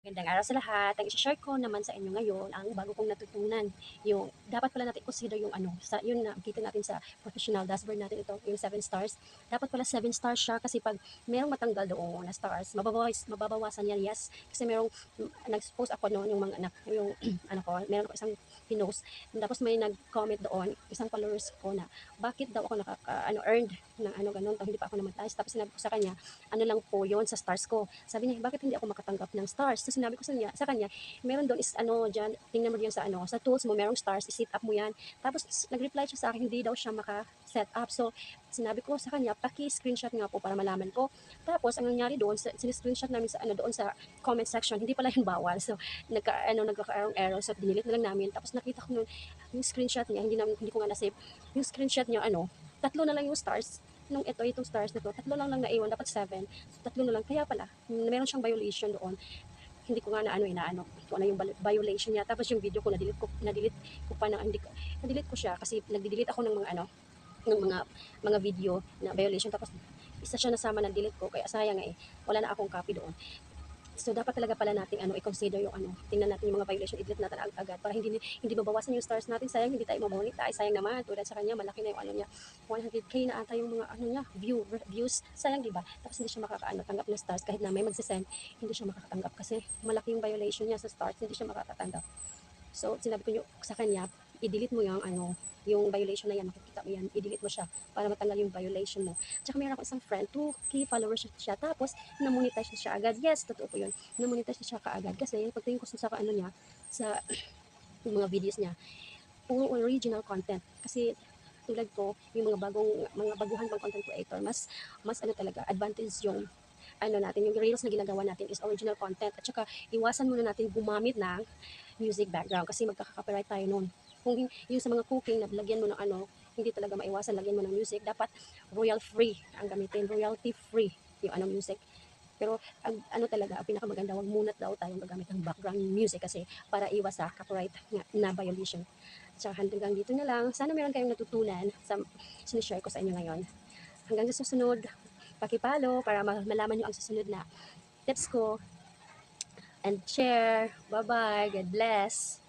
Magandang araw sa lahat. Ang i-share ko naman sa inyo ngayon ang bago kong natutunan. Yung dapat pala natin consider yung ano, sa yun na kita natin sa professional dashboard natin ito, yung 7 stars. Dapat pala 7 stars siya kasi pag merong matanggal doon na stars, mababawasan yan, yes. Kasi merong nag-post ako noon yung mga anak, yung ano ko, meron ko isang pinost. Tapos may nag-comment doon, isang followers ko na bakit daw ako earned ng ano ganun, hindi pa ako namatay. Tapos sinabi ko sa kanya, ano lang po yon sa stars ko. Sabi niya, bakit hindi ako makatanggap ng stars? So sinabi ko sa kanya, meron doon is ano diyan, tingnan mo diyan sa ano, sa tools mo merong stars, i-set up mo yan. Tapos nag-reply siya sa akin, hindi daw siya maka-set up. So sinabi ko sa kanya, paki-screenshot nga po para malaman ko. Tapos ang nangyari doon, screenshot namin sa ano doon sa comment section, hindi pala yun bawal. So nagkakaroon error, so dinilit na lang namin. Tapos nakita ko noon yung screenshot niya, hindi ko nga na-save. Yung screenshot niya ano, tatlo na lang yung stars nung itong stars na to, tatlo lang naiwan, dapat 7. So, tatlo na lang. Kaya pala, meron siyang violation doon. Hindi ko nga inaano kung ano yung violation niya. Tapos yung video ko, na-delete ko pa na, hindi ko, na-delete ko siya kasi nag-delete ako ng mga ng mga video na violation. Tapos isa siya nasama na delete ko, kaya sayang wala na akong copy doon. So dapat talaga pala nating i-consider yung tingnan natin yung mga violation, i-delete natin agad para hindi mabawasan yung stars natin. Sayang hindi tayo mamonetize, sayang naman. Tulad sa kanya, malaki na yung niya, 100k na ata yung mga niya, views. Sayang, di ba? Tapos hindi siya tanggap ng stars kahit na may magsisend, hindi siya makakatanggap kasi malaki yung violation niya sa stars, hindi siya makakatanggap. So sinabi ko sa kanya, i-delete mo yung violation na yan, makikita mo yan, i-delete mo siya para matanggal yung violation mo. Tsaka meron ako isang friend, 2k followers siya, tapos na-monetize siya agad. Yes, totoo po yun. Na-monetize siya kaagad kasi pagtingin ko sa niya, sa yung mga videos niya, puro original content. Kasi tulad ko, yung mga baguhan pang content creator, mas talaga, advantage yung natin, yung reels na ginagawa natin is original content. At saka, iwasan muna natin gumamit ng music background kasi magkaka-copyright tayo nun. Kung yung sa mga cooking na lagyan mo ng hindi talaga maiwasan, lagyan mo ng music, dapat royal free ang gamitin, royalty free yung music. Pero ang talaga, ang pinakamaganda, wag muna daw tayong gagamit ng background music kasi para iwas sa copyright na violation. Tsaka hanggang dito na lang. Sana meron kayong natutunan sa sinishare ko sa inyo ngayon. Hanggang sa susunod, pakipalo para malaman nyo ang susunod na tips ko. And share. Bye-bye. God bless.